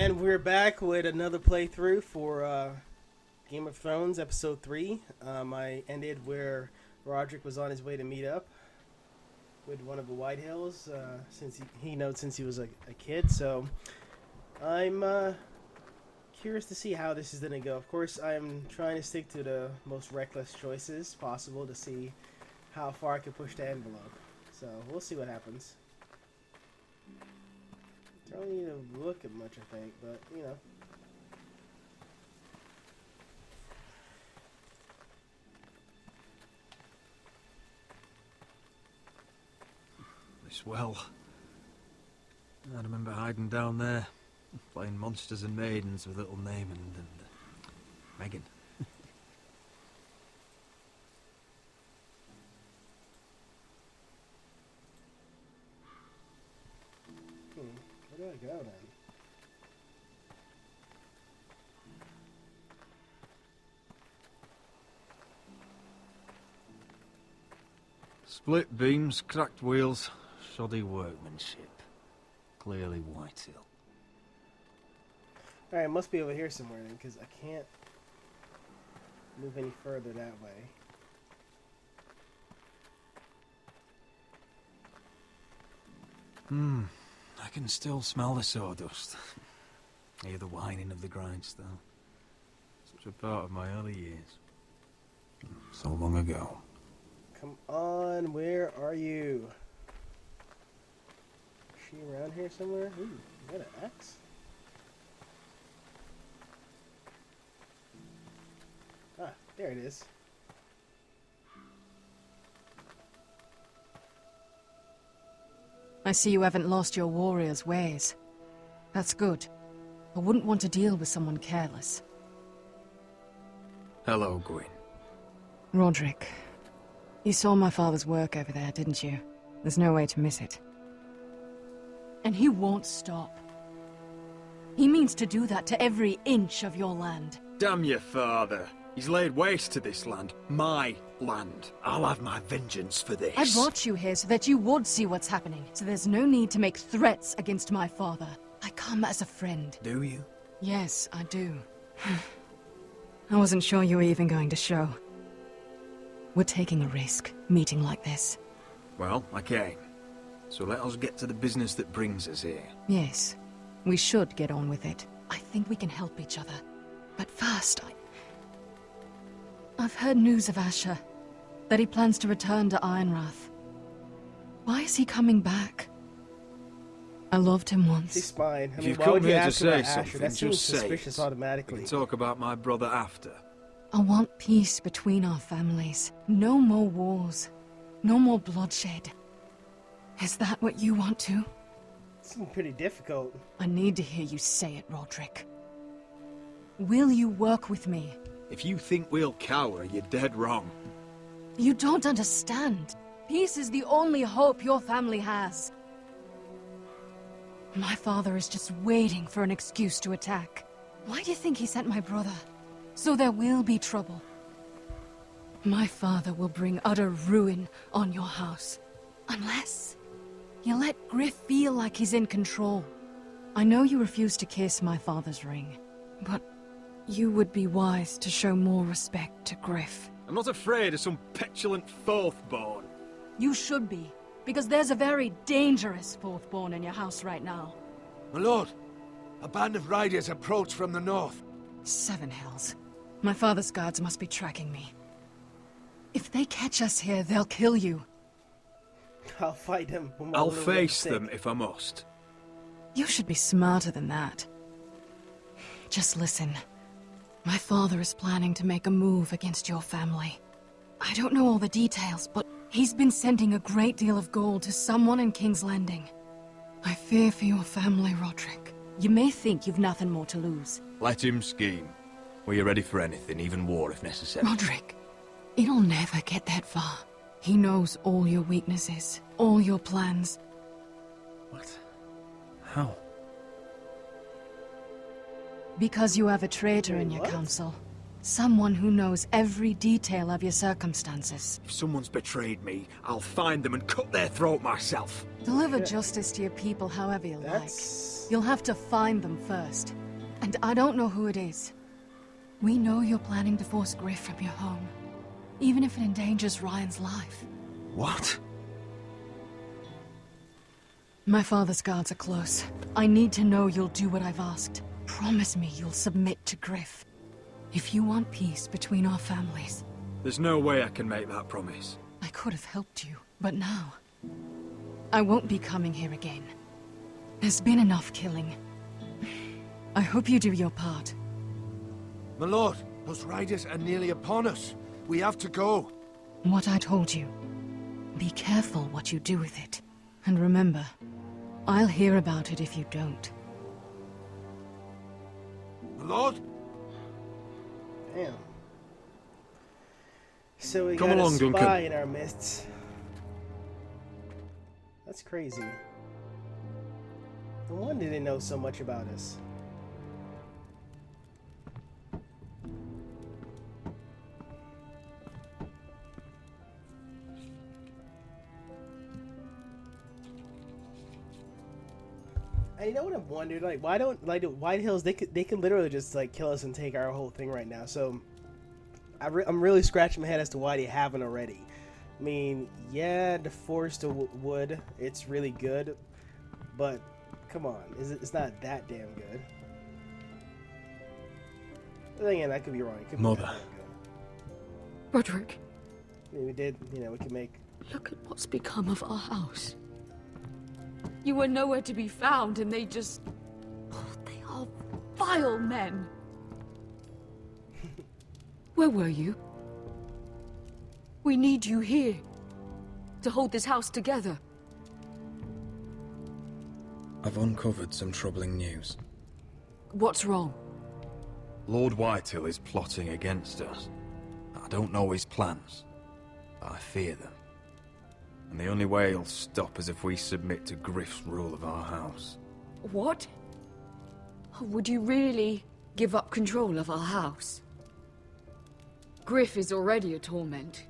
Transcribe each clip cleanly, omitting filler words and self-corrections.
And we're back with another playthrough for Game of Thrones Episode 3. I ended where Rodrik was on his way to meet up with one of the Whitehills, since he knows since he was a kid. So I'm curious to see how this is going to go. Of course, I'm trying to stick to the most reckless choices possible to see how far I can push the envelope. So we'll see what happens. Don't need to look at much, I think, but, you know. This well. I remember hiding down there, playing monsters and maidens with little Naaman and Megan. Where do I go then? Split beams, cracked wheels, shoddy workmanship. Clearly Whitehill. Alright, it must be over here somewhere then, because I can't move any further that way. I can still smell the sawdust. Hear the whining of the grindstone. Such a part of my early years. So long ago. Come on, where are you? Is she around here somewhere? Ooh, is that an axe? Ah, there it is. I see you haven't lost your warrior's ways. That's good. I wouldn't want to deal with someone careless. Hello, Gwyn. Rodrik, you saw my father's work over there, didn't you? There's no way to miss it. And he won't stop. He means to do that to every inch of your land. Damn your father. He's laid waste to this land. My land. I'll have my vengeance for this. I brought you here so that you would see what's happening, so there's no need to make threats against my father. I come as a friend. Do you? Yes, I do. I wasn't sure you were even going to show. We're taking a risk, meeting like this. Well, I came. So let us get to the business that brings us here. Yes, we should get on with it. I think we can help each other. But first, I've heard news of Asher. That he plans to return to Ironrath. Why is he coming back? I loved him once. She's fine. I If mean, you've why come would you here to ask about say Asher? something, That seems just say suspicious it. We automatically. can talk about my brother after. I want peace between our families. No more wars. No more bloodshed. Is that what you want to? Seems pretty difficult. I need to hear you say it, Rodrik. Will you work with me? If you think we'll cower, you're dead wrong. You don't understand. Peace is the only hope your family has. My father is just waiting for an excuse to attack. Why do you think he sent my brother? So there will be trouble. My father will bring utter ruin on your house. Unless you let Gryff feel like he's in control. I know you refuse to kiss my father's ring, but you would be wise to show more respect to Gryff. I'm not afraid of some petulant fourth-born. You should be, because there's a very dangerous fourth-born in your house right now. My lord, a band of riders approach from the north. 7 hells. My father's guards must be tracking me. If they catch us here, they'll kill you. I'll fight him. When I'll face them if I must. You should be smarter than that. Just listen. My father is planning to make a move against your family. I don't know all the details, but he's been sending a great deal of gold to someone in King's Landing. I fear for your family, Rodrik. You may think you've nothing more to lose. Let him scheme. We're ready for anything, even war if necessary. Rodrik, it'll never get that far. He knows all your weaknesses, all your plans. What? How? Because you have a traitor in your What? council. Someone who knows every detail of your circumstances. If someone's betrayed me, I'll find them and cut their throat myself. Deliver justice to your people however you That's You'll have to find them first. And I don't know who it is. We know you're planning to force Gryff from your home, even if it endangers Ryan's life. What? My father's guards are close. I need to know you'll do what I've asked. Promise me you'll submit to Gryff. If you want peace between our families. There's no way I can make that promise. I could have helped you, but now... I won't be coming here again. There's been enough killing. I hope you do your part. My lord, those riders are nearly upon us. We have to go. What I told you. Be careful what you do with it. And remember, I'll hear about it if you don't. My lord? Damn. So we Come got along, a spy Duncan. in our midst. That's crazy. No wonder they know so much about us. And you know what I'm wondering? Like, why don't like the Whitehills? They could literally just like kill us and take our whole thing right now. So I'm really scratching my head as to why they haven't already. I mean, yeah, the Forrester wood, it's really good, but come on, it's not that damn good. But then again, I could be wrong. It could be Mother. that damn good. Rodrik, I mean, we did, we could make. look at what's become of our house. You were nowhere to be found, and they just... Oh, they are vile men. Where were you? We need you here. To hold this house together. I've uncovered some troubling news. What's wrong? Lord Whitehill is plotting against us. I don't know his plans, but I fear them. And the only way he'll stop is if we submit to Gryff's rule of our house. What? Would you really give up control of our house? Gryff is already a torment.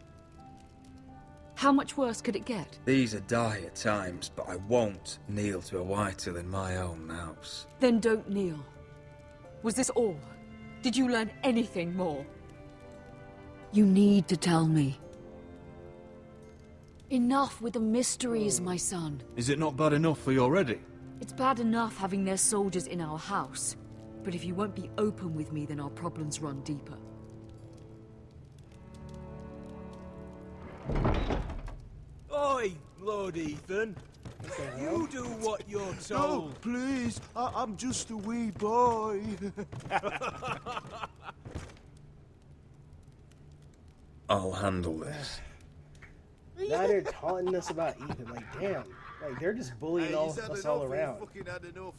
How much worse could it get? These are dire times, but I won't kneel to a Whitehill in my own house. Then don't kneel. Was this all? Did you learn anything more? You need to tell me. Enough with the mysteries, my son. Is it not bad enough for you already? It's bad enough having their soldiers in our house. But if you won't be open with me, then our problems run deeper. Oi, Lord Ethan. You do what you're No, told. please. I'm just a wee boy. I'll handle this. Now they're taunting us about Ethan. Like, damn. Like, they're just bullying us all around. Fucking had enough.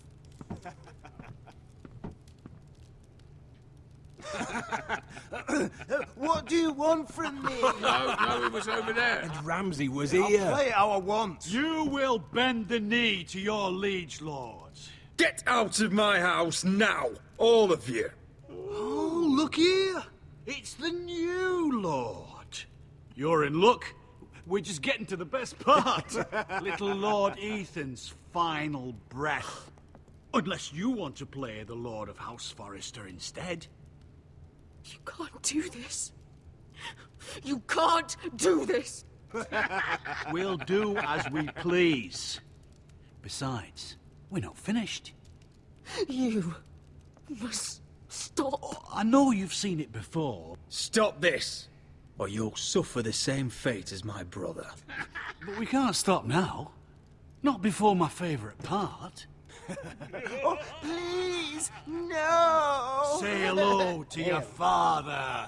What do you want from me? No, it was over there. And Ramsay was I'll here. play it how I want. You will bend the knee to your liege lords. Get out of my house now, all of you. Oh, look here. It's the new lord. You're in luck. We're just getting to the best part. Little Lord Ethan's final breath. Unless you want to play the Lord of House Forrester instead. You can't do this. You can't do this. We'll do as we please. Besides, we're not finished. You must stop. I know you've seen it before, Stop this, or you'll suffer the same fate as my brother. but we can't stop now. Not before my favourite part. Oh, please, no. Say hello to your father.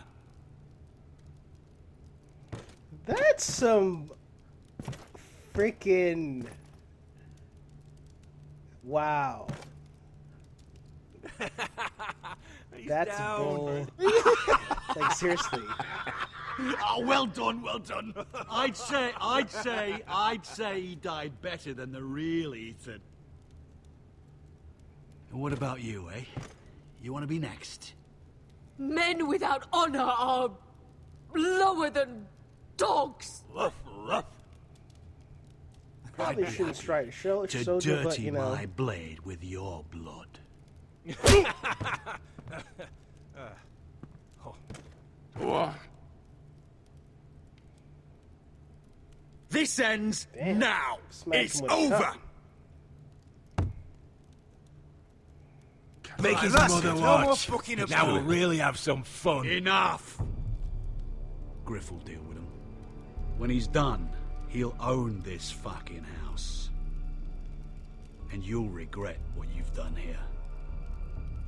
That's some freaking wow. That's bull. Like, seriously. Oh, well done, well done. I'd say he died better than the real Ethan. And what about you, eh? You want to be next? Men without honor are lower than dogs. Ruff, ruff. Probably shouldn't strike to soldier, but dirty you know. my blade with your blood. This ends Damn. now. Smack him It's with a over. cup. Make his that's mother it. No more watch. fucking Now about we'll it. really have some fun. Enough! Gryff will deal with him. When he's done, he'll own this fucking house. And you'll regret what you've done here.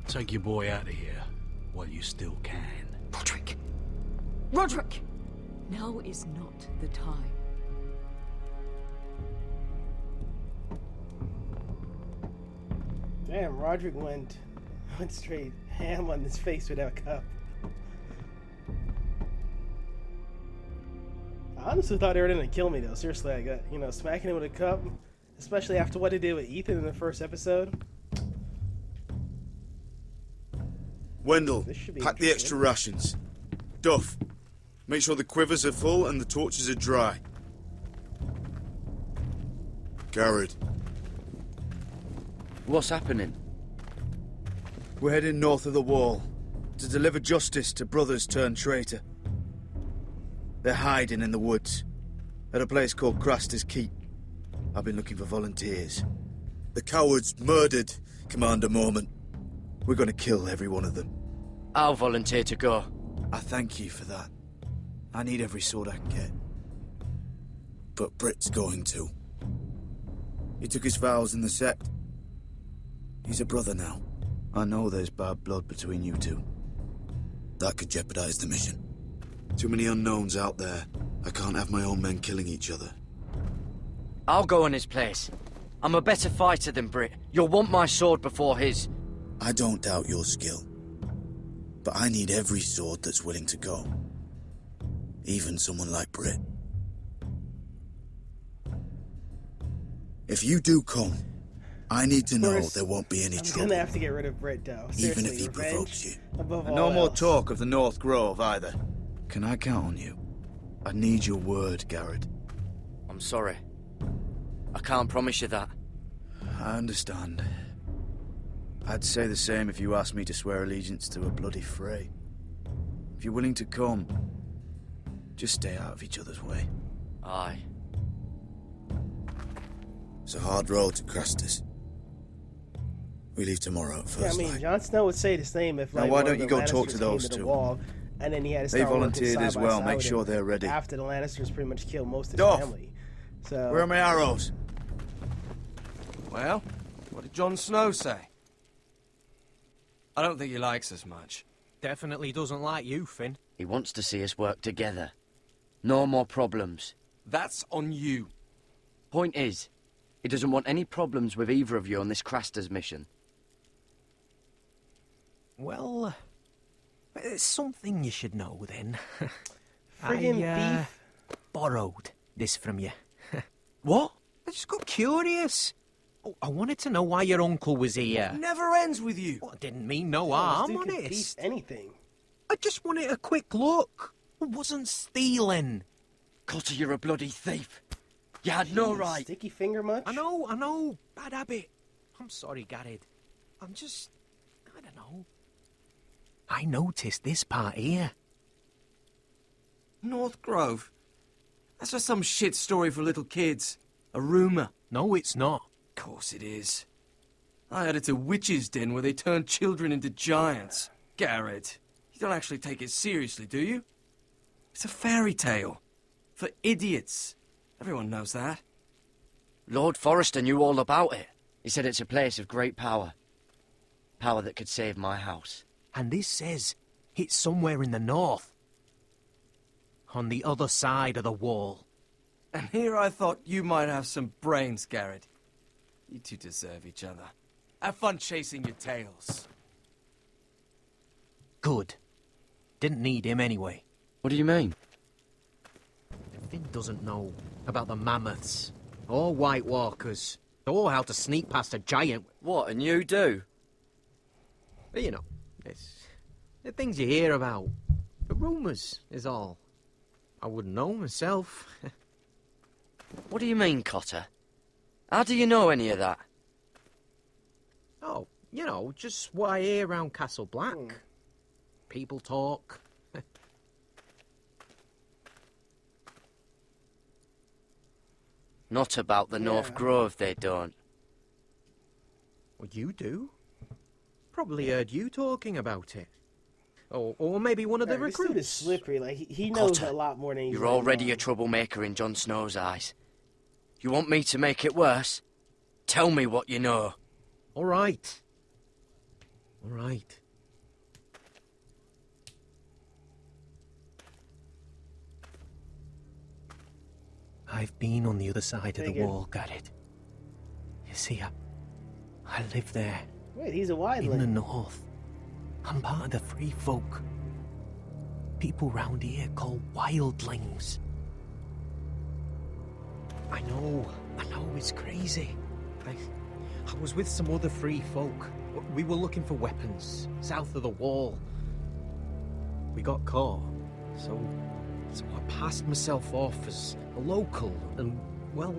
Take your boy out of here while you still can. Rodrik! Rodrik! Now is not the time. Damn, Rodrik went straight ham on his face with that cup. I honestly thought they were gonna kill me though. Seriously, I got, you know, smacking it with a cup, especially after what they did with Ethan in the first episode. Wendell, This should be pack the extra rations. Duff, make sure the quivers are full and the torches are dry. Gared, What's happening? we're heading north of the wall to deliver justice to brothers turned traitor. They're hiding in the woods at a place called Craster's Keep. I've been looking for volunteers. The cowards murdered Commander Mormont. We're gonna kill every one of them. I'll volunteer to go. I thank you for that. I need every sword I can get. But Britt's going to. He took his vows in the sect. He's a brother now. I know there's bad blood between you two. That could jeopardize the mission. Too many unknowns out there. I can't have my own men killing each other. I'll go in his place. I'm a better fighter than Britt. You'll want my sword before his. I don't doubt your skill. But I need every sword that's willing to go. Even someone like Britt. If you do come, I need to know course, there won't be any I'm trouble. gonna have to get rid of Britt though. Even Seriously, if he revenge provokes you. above And all no more else. talk of the North Grove either. Can I count on you? I need your word, Gared. I'm sorry. I can't promise you that. I understand. I'd say the same if you asked me to swear allegiance to a bloody fray. If you're willing to come, just stay out of each other's way. Aye. It's a hard road to Crastus. We leave tomorrow at Yeah, I first mean, light. Jon Snow would say the same if Now, like why one of don't you the go talk Lannisters to those came to the two? wall, and then he had to They start working volunteered side as by well. side Make with sure him they're ready. After the Lannisters pretty much killed most of his Duff! family. So Where are my arrows? Well, what did Jon Snow say? I don't think he likes us much. Definitely doesn't like you, Finn. He wants to see us work together. No more problems. That's on you. Point is, he doesn't want any problems with either of you on this Craster's mission. Well, it's something you should know then. friggin' I beef. borrowed this from you. What? I just got curious. Oh, I wanted to know why your uncle was here. Never ends with you. Well, I didn't mean no This harm, dude could beef honest. anything. I just wanted a quick look. I wasn't stealing. Cotter, you're a bloody thief. You had no Jeez, right. Sticky finger much? I know. Bad habit. I'm sorry, Gared. I don't know. I noticed this part here. North Grove? That's just some shit story for little kids. A rumour. No, it's not. Of course it is. I heard it's a witch's den where they turn children into giants. Gared, you don't actually take it seriously, do you? It's a fairy tale. For idiots. Everyone knows that. Lord Forrester knew all about it. He said it's a place of great power. Power that could save my house. And this says it's somewhere in the north. On the other side of the wall. And here I thought you might have some brains, Gared. You two deserve each other. Have fun chasing your tails. Good. Didn't need him anyway. What do you mean? Finn doesn't know about the mammoths, or White Walkers, or how to sneak past a giant. What, and you do? But you know, it's the things you hear about. The rumours is all. I wouldn't know myself. What do you mean, Cotter? How do you know any of that? Oh, you know, just what I hear around Castle Black. People talk. Not about the North Grove, they don't. Well, you do. Probably heard you talking about it. Or maybe one of the This dude is recruits. slippery. Like he knows Potter, a lot more than he's. You're already a troublemaker in Jon Snow's eyes. You want me to make it worse? Tell me what you know. All right. All right. I've been on the other side of the wall, Gared. You see, I live there. Wait, he's a In the wildling. north. I'm part of the free folk. People round here call wildlings. I know, it's crazy. I was with some other free folk. We were looking for weapons, south of the wall. We got caught, so I passed myself off as a local, and, well,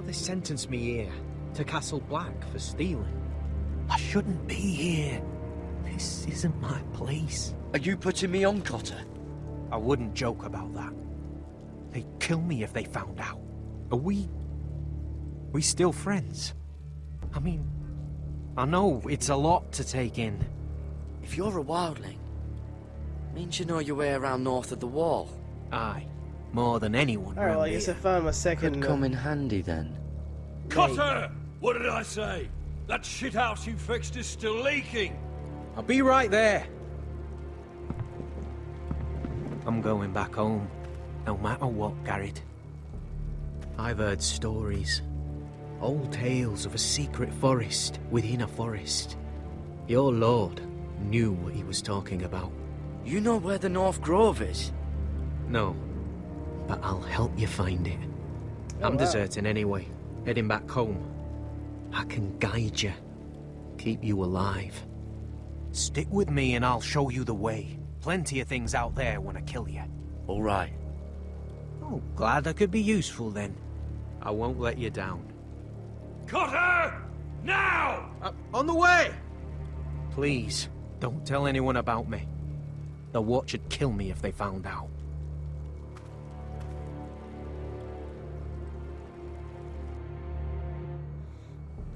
they sentenced me here, to Castle Black, for stealing. I shouldn't be here. This isn't my place. Are you putting me on, Cotter? I wouldn't joke about that. They'd kill me if they found out. Are we still friends? I mean, I know it's a lot to take in. If you're a wildling, means you know your way around north of the wall. Aye, more than anyone All right, well, round I guess I here. found my second. Could come in handy then. Cotter! What did I say? That shithouse you fixed is still leaking! I'll be right there. I'm going back home, no matter what, Gared. I've heard stories. Old tales of a secret forest within a forest. Your lord knew what he was talking about. You know where the North Grove is? No, but I'll help you find it. Oh, I'm wow. deserting anyway, heading back home. I can guide you, keep you alive. Stick with me and I'll show you the way. Plenty of things out there when I kill you. All right. Oh, glad I could be useful then. I won't let you down. Cotter! Now! On the way! Please, don't tell anyone about me. The Watch would kill me if they found out.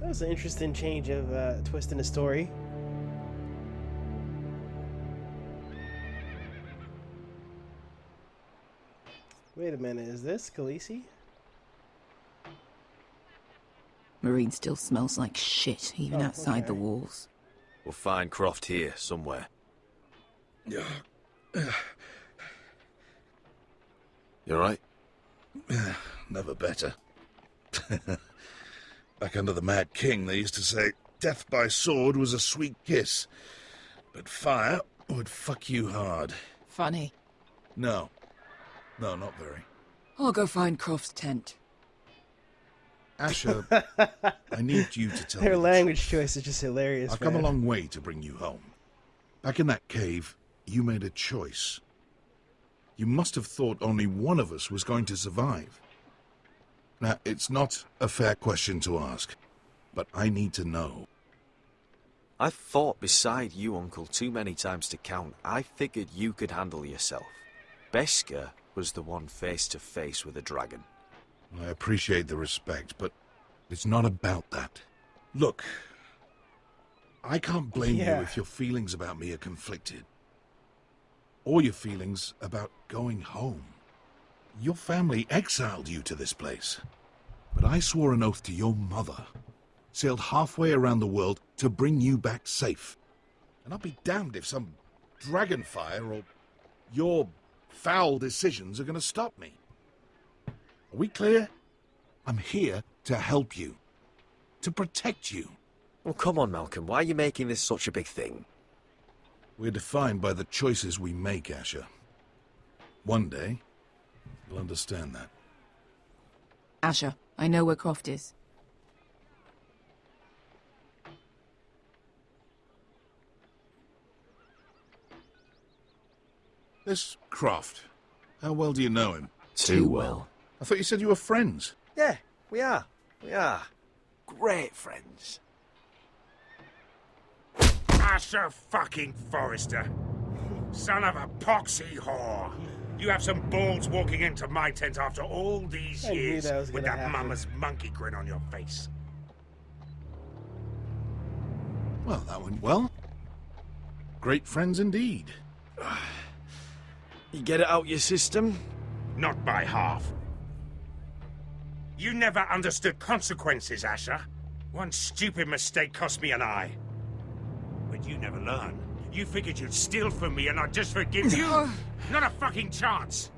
That was an interesting change of twist in the story. Wait a minute, is this Khaleesi? Meereen still smells like shit, even Oh, outside the okay. walls. We'll find Croft here, somewhere. You alright? Never better. Back under the Mad King, they used to say, death by sword was a sweet kiss, but fire would fuck you hard. Funny. No, not very. I'll go find Croft's tent. Asher, I need you to tell me Their the language truth. choice is just hilarious. I've come a man. long way to bring you home. Back in that cave, you made a choice. You must have thought only one of us was going to survive. Now, it's not a fair question to ask, but I need to know. I've fought beside you, Uncle, too many times to count. I figured you could handle yourself. Beskar was the one face to face with a dragon. I appreciate the respect, but it's not about that. Look, I can't blame you if your feelings about me are conflicted. Or your feelings about going home. Your family exiled you to this place. But I swore an oath to your mother, sailed halfway around the world to bring you back safe. And I'll be damned if some dragonfire or your foul decisions are going to stop me. Are we clear? I'm here to help you. To protect you. Well, come on, Malcolm. Why are you making this such a big thing? We're defined by the choices we make, Asher. One day, you'll understand that. Asher, I know where Croft is. This Croft, how well do you know him? Too well. I thought you said you were friends. Yeah, we are. We are great friends. Asher fucking Forrester. Son of a poxy whore. You have some balls walking into my tent after all these years with that mama's monkey grin on your face. Well, that went well. Great friends indeed. You get it out your system? Not by half. You never understood consequences, Asher. One stupid mistake cost me an eye. But you never learn. You figured you'd steal from me and I'd just forgive you? Not a fucking chance.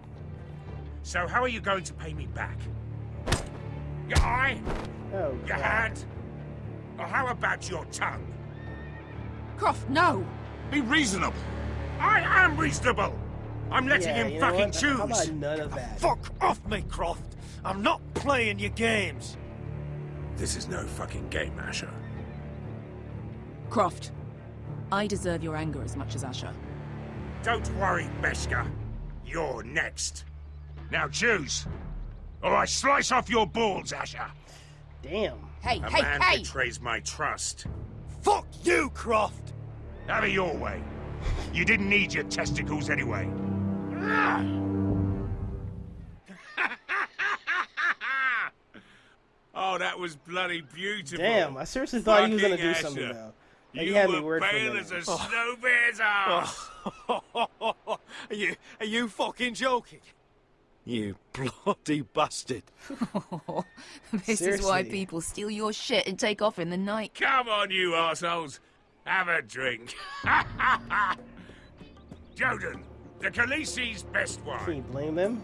So how are you going to pay me back? Your eye? Oh, your hand? Or how about your tongue? Croft, no! Be reasonable. I am reasonable. I'm letting him fucking choose. How about none of that? Fuck off me, Croft. I'm not playing your games. This is no fucking game, Asher. Croft, I deserve your anger as much as Asher. Don't worry, Beskar. You're next. Now choose, or I slice off your balls, Asher. Damn. Hey, A hey, man hey! betrays my trust. Fuck you, Croft! Have it your way. You didn't need your testicles anyway. Oh, that was bloody beautiful. Damn, I seriously thought he was gonna do something Asher. though. Like, You he had me were word for a pale minute. as a snow bear's ass. Are you fucking joking? You bloody bastard. This is why people steal your shit and take off in the night. Come on, you arseholes. Have a drink. Joden, the Khaleesi's best Can wine. you blame them?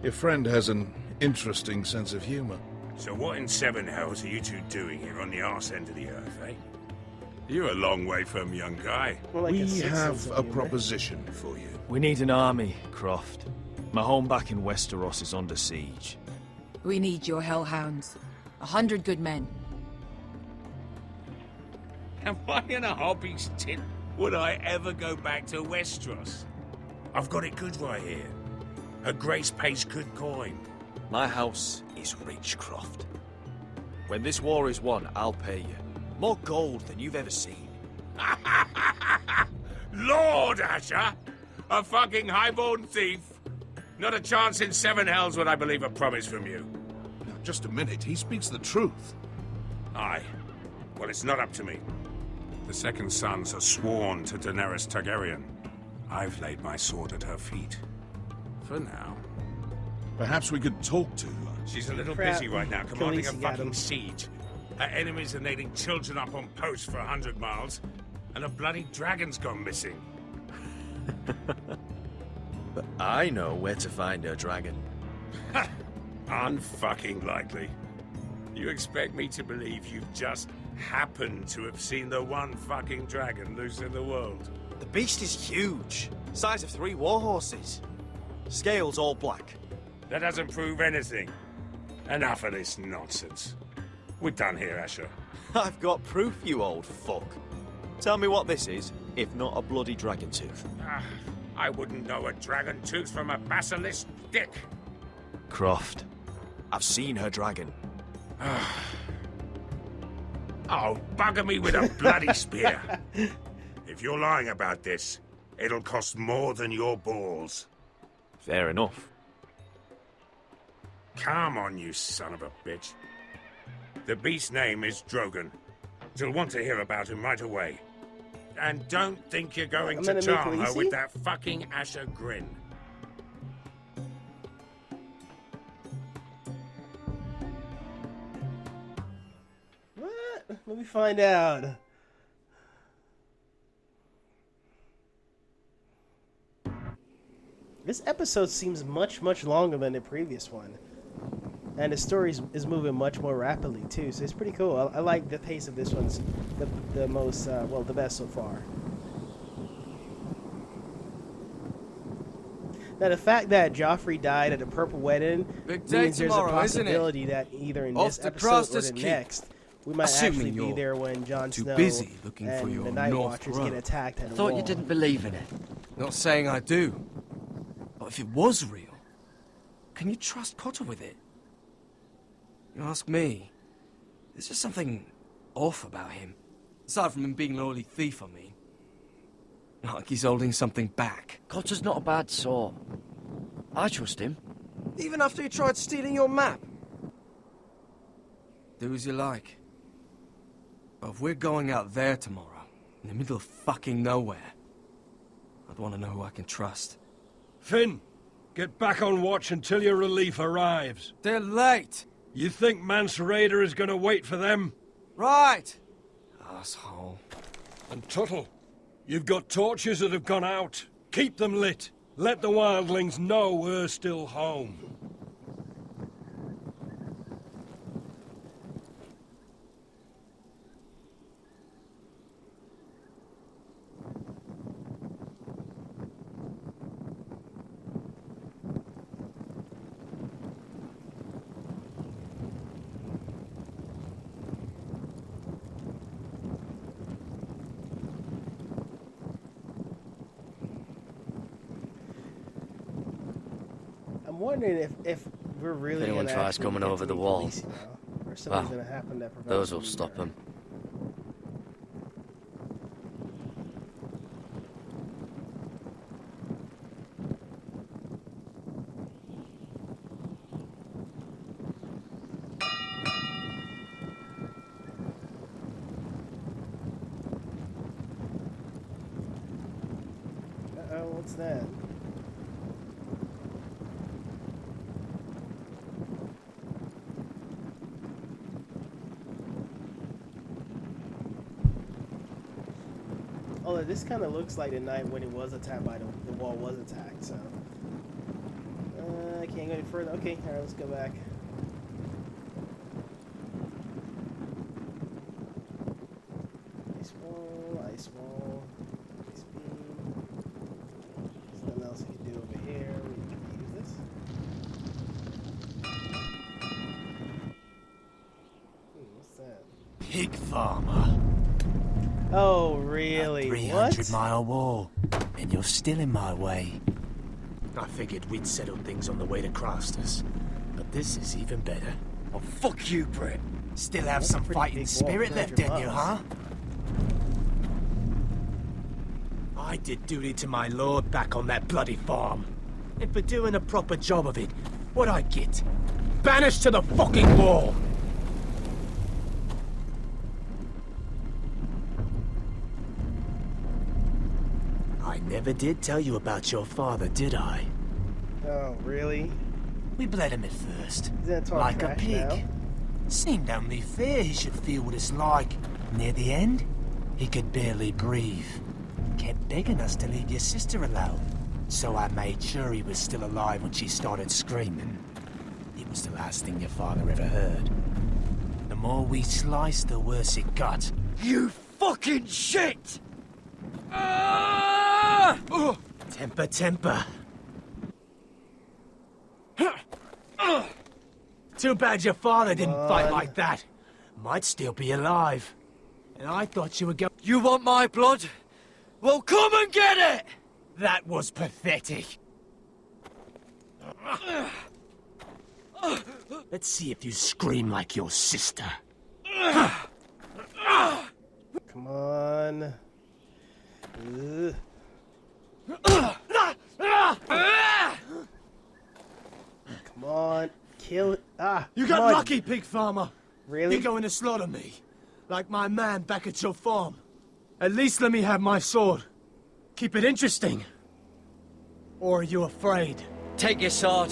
Your friend has an interesting sense of humor. So what in seven hells are you two doing here on the arse end of the earth, eh? You're a long way from, young guy. We have a proposition for you. We need an army, Croft. My home back in Westeros is under siege. We need your hellhounds. 100 good men. Am I in a hobby's tit? Would I ever go back to Westeros? I've got it good right here. Her Grace pays good coin. My house is rich, Croft. When this war is won, I'll pay you. More gold than you've ever seen. Lord, Asher! A fucking highborn thief! Not a chance in seven hells would I believe a promise from you. Now, just a minute. He speaks the truth. Aye. Well, it's not up to me. The second sons are sworn to Daenerys Targaryen. I've laid my sword at her feet. For now. Perhaps we could talk to her. She's a little Crap. busy right now, commanding a Khaleesi got him. fucking siege. Her enemies are nailing children up on posts for 100 miles, and a bloody dragon's gone missing. But I know where to find her dragon. Unfucking likely. You expect me to believe you've just happened to have seen the one fucking dragon loose in the world? The beast is huge. Size of 3 warhorses. Scales all black. That doesn't prove anything. Enough of this nonsense. We're done here, Asher. I've got proof, you old fuck. Tell me what this is, if not a bloody dragon tooth. I wouldn't know a dragon tooth from a basilisk dick. Croft, I've seen her dragon. Oh, bugger me with a bloody spear. If you're lying about this, it'll cost more than your balls. Fair enough. Come on, you son of a bitch. The beast's name is Drogon. You'll want to hear about him right away. And don't think you're going to charm her with that fucking Asher grin. What? Let me find out. This episode seems much longer than the previous one. And the story is moving much more rapidly, too, so it's pretty cool. I like the pace of this one's the most, well, the best so far. Now, the fact that Joffrey died at a purple wedding Big day means there's a tomorrow, isn't it? possibility that either in Off this to episode or the Crostas Keep. next, we might Assuming actually be you're there when Jon too Snow busy looking and for your the Night North Watchers Road. get attacked at I a thought wall. you didn't believe in it. Not saying I do. But if it was real, can you trust Cotter with it? You ask me, there's just something off about him. Aside from him being an early thief, I mean. Like he's holding something back. Cotter's not a bad sort. I trust him. Even after he tried stealing your map? Do as you like. But if we're going out there tomorrow, in the middle of fucking nowhere, I'd want to know who I can trust. Finn, get back on watch until your relief arrives. They're late! You think Mance Rayder is going to wait for them? Right! Asshole. And Tuttle, you've got torches that have gone out. Keep them lit. Let the wildlings know we're still home. I'm wondering if we're really. If anyone gonna tries actually coming get over to the meet wall, police, you know, or something's well, gonna happen that prevents those will them stop from- them. Uh-oh, what's that? Although this kind of looks like the night when it was attacked by the wall was attacked, so... I can't go any further. Okay, alright, let's go back. Ice wall, ice wall, ice beam. There's nothing else we can do over here. We can use this. What's that? Pig farmer. Oh, really? A 300-mile wall, and you're still in my way. I figured we'd settle things on the way to Crasters, but this is even better. Oh, fuck you, Britt. Still have some fighting spirit left in you, huh? I did duty to my lord back on that bloody farm. And for doing a proper job of it, what'd I get? Banished to the fucking wall! I never did tell you about your father, did I? Oh, really? We bled him at first, He's gonna talk like a trash pig. now. Seemed only fair he should feel what it's like. Near the end, he could barely breathe. Kept begging us to leave your sister alone. So I made sure he was still alive when she started screaming. It was the last thing your father ever heard. The more we sliced, the worse it got. You fucking shit! Temper, temper. Too bad your father didn't fight like that. Might still be alive. And I thought you would go... You want my blood? Well, come and get it! That was pathetic. Let's see if you scream like your sister. Come on. Ugh. Come on. Kill it. Ah. You come got on. lucky, pig farmer. Really? You're going to slaughter me. Like my man back at your farm. At least let me have my sword. Keep it interesting. Or are you afraid? Take your sword.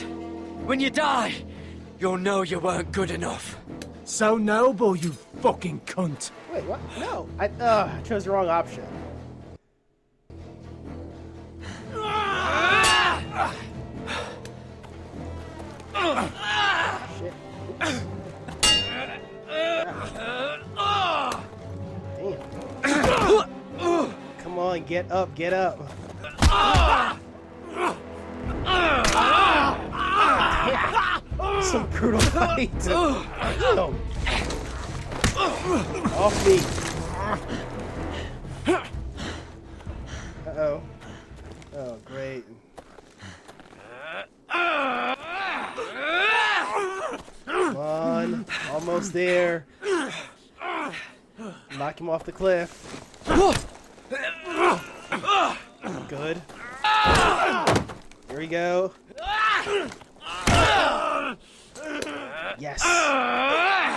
When you die, you'll know you weren't good enough. So noble, you fucking cunt. Wait, what? No. I chose the wrong option. Shit. Damn. Come on, get up, get up. Some brutal fight. Damn. Off me. Uh-oh. Oh, great. Come on. almost there. Knock him off the cliff. Good. Here we go. Yes.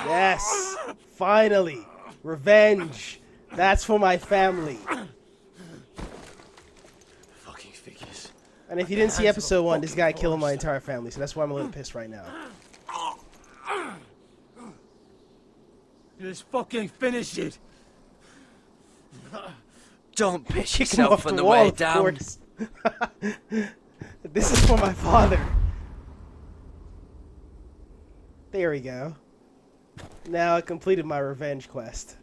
Yes. Finally. Revenge. That's for my family. Fucking figures. And if you didn't see episode 1, this guy killed my entire family, so that's why I'm a little pissed right now. Just fucking finish it. Don't bitch Kick him yourself off on the the wall, way of down. course. This is for my father. There we go. Now I completed my revenge quest.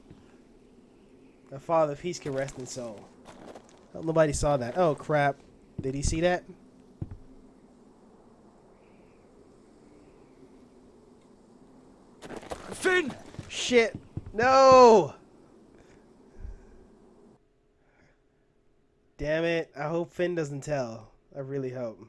My father, peace can rest in soul. Oh, nobody saw that. Oh, crap. Did he see that? Finn! Shit. No! Damn it. I hope Finn doesn't tell. I really hope.